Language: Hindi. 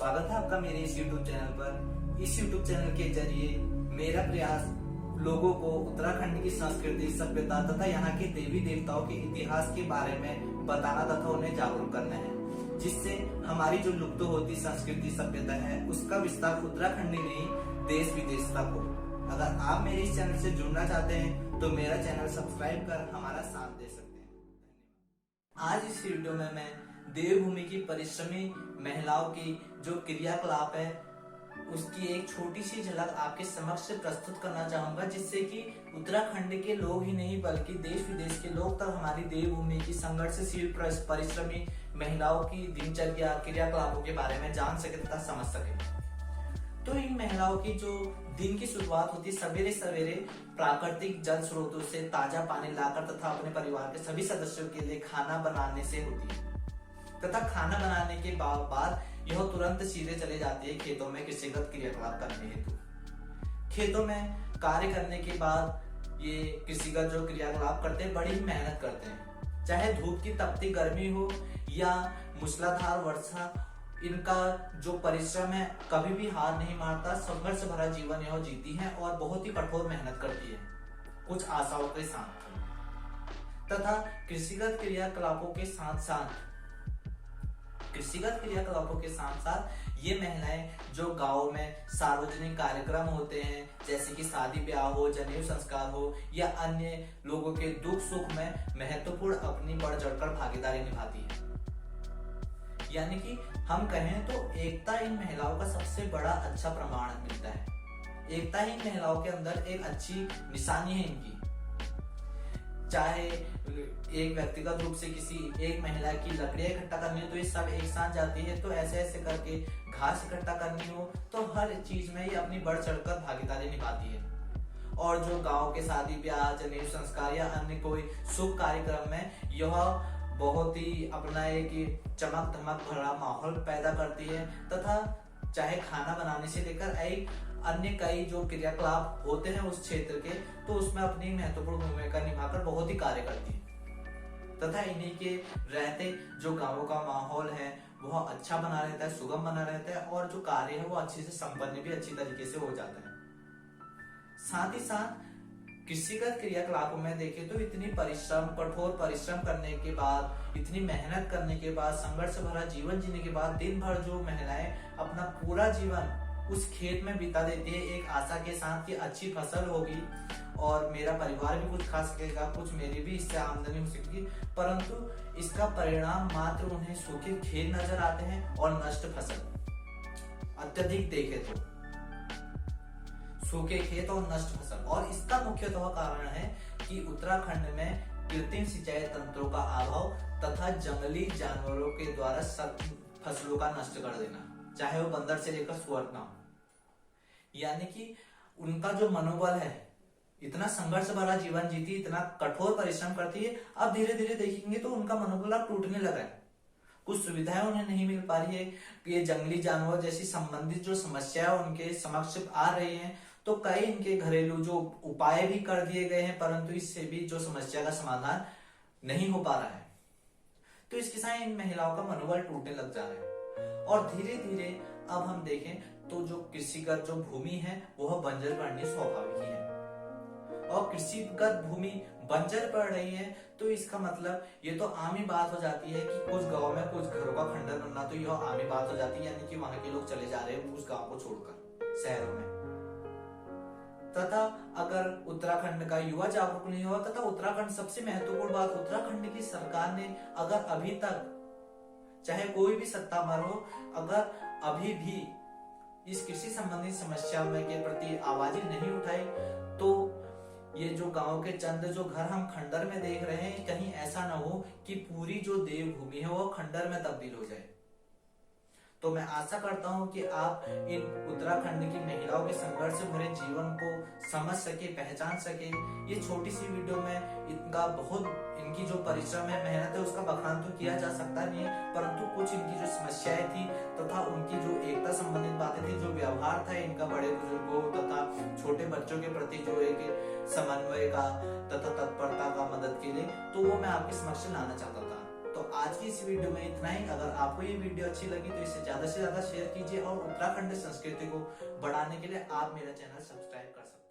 स्वागत है आपका मेरे इस YouTube चैनल पर। इस YouTube चैनल के जरिए मेरा प्रयास लोगों को उत्तराखंड की संस्कृति, सभ्यता तथा यहाँ के देवी देवताओं के इतिहास के बारे में बताना तथा उन्हें जागरूक करना है, जिससे हमारी जो लुप्त होती संस्कृति सभ्यता है उसका विस्तार उत्तराखंड ही नहीं देश विदेश तक हो। अगर आप मेरे इस चैनल से जुड़ना चाहते हैं तो मेरा चैनल सब्सक्राइब कर हमारा साथ दे सकते हैं। आज इस वीडियो में मैं देवभूमि की परिश्रमी महिलाओं की जो क्रियाकलाप है उसकी एक छोटी सी झलक आपके समक्ष प्रस्तुत करना चाहूंगा, जिससे कि उत्तराखंड के लोग ही नहीं बल्कि देश विदेश के लोग तक हमारी देवभूमि की संघर्षशील परिश्रमी महिलाओं की दिनचर्या क्रियाकलापों के बारे में जान सके तथा समझ सके। तो इन महिलाओं की जो दिन की शुरुआत होती है सवेरे सवेरे प्राकृतिक जल स्रोतों से ताजा पानी लाकर तथा अपने परिवार के सभी सदस्यों के लिए खाना बनाने से होती है, तथा खाना बनाने के बाद यह तुरंत सीधे चले जाती है खेतों में कृषिगत क्रियाकलाप करने हेतु। खेतों में कार्य करने के बाद ये कृषिगत जो क्रियाकलाप करते हैं बड़ी ही मेहनत करते हैं, चाहे धूप की तपती गर्मी हो या मूसलाधार वर्षा। इनका जो परिश्रम है कभी भी हार नहीं मारता, संघर्ष भरा जीवन यह जीती है और बहुत ही कठोर मेहनत करती है कुछ आशाओं के साथ। तथा कृषिगत क्रियाकलापों के साथ साथ ये महिलाएं जो गाँव में सार्वजनिक कार्यक्रम होते हैं, जैसे कि शादी ब्याह हो, जनेऊ संस्कार हो या अन्य लोगों के दुख सुख में महत्वपूर्ण अपनी बढ़ चढ़कर भागीदारी निभाती है। यानी कि हम कहें तो एकता इन महिलाओं का सबसे बड़ा अच्छा प्रमाण मिलता है। एकता ही महिलाओं के अंदर एक अच्छी निशानी है इनकी। चाहे एक व्यक्तिगत रूप से किसी एक महिला की लकड़ियां इकट्ठा करनी हो तो ये सब एक साथ जाती है, तो ऐसे ऐसे करके घास इकट्ठा करनी हो तो हर चीज में ये अपनी बढ़ चढ़कर भागीदारी निभाती है। और जो गांव के शादी ब्याह, जनेऊ संस्कार या अन्य कोई शुभ कार्यक्रम में यह बहुत ही अपना एक चमक धमक भरा माहौल पैदा करती है, तथा चाहे खाना बनाने से लेकर अन्य कई जो क्रियाकलाप होते हैं उस क्षेत्र के, तो उसमें अपनी महत्वपूर्ण भूमिका निभाकर बहुत ही कार्य करती है। तथा इन्हीं के रहते जो गांवों का माहौल है वह अच्छा बना रहता है, सुगम बना रहता है और जो कार्य है वो अच्छे से संपन्न भी अच्छी तरीके से हो जाता है। साथ ही साथ कृषिगत क्रियाकलापों में देखें तो इतनी कठोर परिश्रम करने के बाद, इतनी मेहनत करने के बाद, संघर्ष भरा जीवन जीने के बाद दिन भर जो महिलाएं अपना पूरा जीवन उस खेत में बिता देती है एक आशा के साथ कि अच्छी फसल होगी और मेरा परिवार भी कुछ खा सकेगा, कुछ मेरी भी इससे आमदनी हो सकेगी, परंतु इसका परिणाम मात्र उन्हें सूखे खेत नजर आते हैं और नष्ट फसल। अत्यधिक देखे तो सूखे खेत और नष्ट फसल, और इसका मुख्यतः कारण है कि उत्तराखंड में कृत्रिम सिंचाई तंत्रों का अभाव तथा जंगली जानवरों के द्वारा सब फसलों का नष्ट कर देना, चाहे वो बंदर से लेकर सुअर ना हो। यानी कि उनका जो मनोबल है, इतना संघर्ष भरा जीवन जीती, इतना कठोर परिश्रम करती है, अब धीरे धीरे देखेंगे तो उनका मनोबल अब टूटने लगा है। कुछ सुविधाएं उन्हें नहीं मिल पा रही है, ये जंगली जानवर जैसी संबंधित जो समस्याएं उनके समक्ष आ रही हैं, तो कई इनके घरेलू जो उपाय भी कर दिए गए हैं, परंतु इससे भी जो समस्या का समाधान नहीं हो पा रहा है। तो इसके साथ इन महिलाओं का मनोबल टूटने लग जा रहा है और धीरे धीरे अब हम देखें तो जो कृषिगत जो भूमि है वह बंजर पड़नी स्वाभाविक ही है। और कृषिगत भूमि बंजर पड़ रही है तो इसका मतलब ये तो आम ही बात हो जाती है कि कुछ गांव में कुछ घरों का खंडर बनना, तो यह आम ही बात हो जाती है, यानी कि वहां के लोग चले जा रहे हैं उस गांव को छोड़कर शहरों में। तथा अगर उत्तराखंड का युवा जागरूक नहीं हुआ, तथा उत्तराखंड सबसे महत्वपूर्ण बात, उत्तराखंड की सरकार ने अगर अभी तक चाहे कोई भी सत्ता में हो, अगर अभी भी इस कृषि संबंधी समस्या में के प्रति आवाजें नहीं उठाई, तो ये जो गांव के चंद जो घर हम खंडर में देख रहे हैं, कहीं ऐसा ना हो कि पूरी जो देवभूमि है वो खंडर में तब्दील हो जाए। तो मैं आशा करता हूं कि आप इन उत्तराखंड की महिलाओं के संघर्ष से भरे जीवन को समझ सके, पहचान सके। ये छोटी सी वीडियो में इनकी जो परिश्रम है, मेहनत है, उसका बखान तो किया जा सकता नहीं, परंतु कुछ इनकी जो समस्याएं थी तथा उनकी जो एकता संबंधित बातें थी, जो व्यवहार था इनका बड़े बुजुर्गों तथा छोटे बच्चों के प्रति जो एक समन्वय का तथा तत्परता का मदद के लिए, तो वो मैं आपके समक्ष लाना चाहता था। तो आज की इस वीडियो में इतना ही। अगर आपको ये वीडियो अच्छी लगी तो इसे ज्यादा से ज्यादा शेयर कीजिए और उत्तराखंड संस्कृति को बढ़ाने के लिए आप मेरा चैनल सब्सक्राइब कर सकते हैं।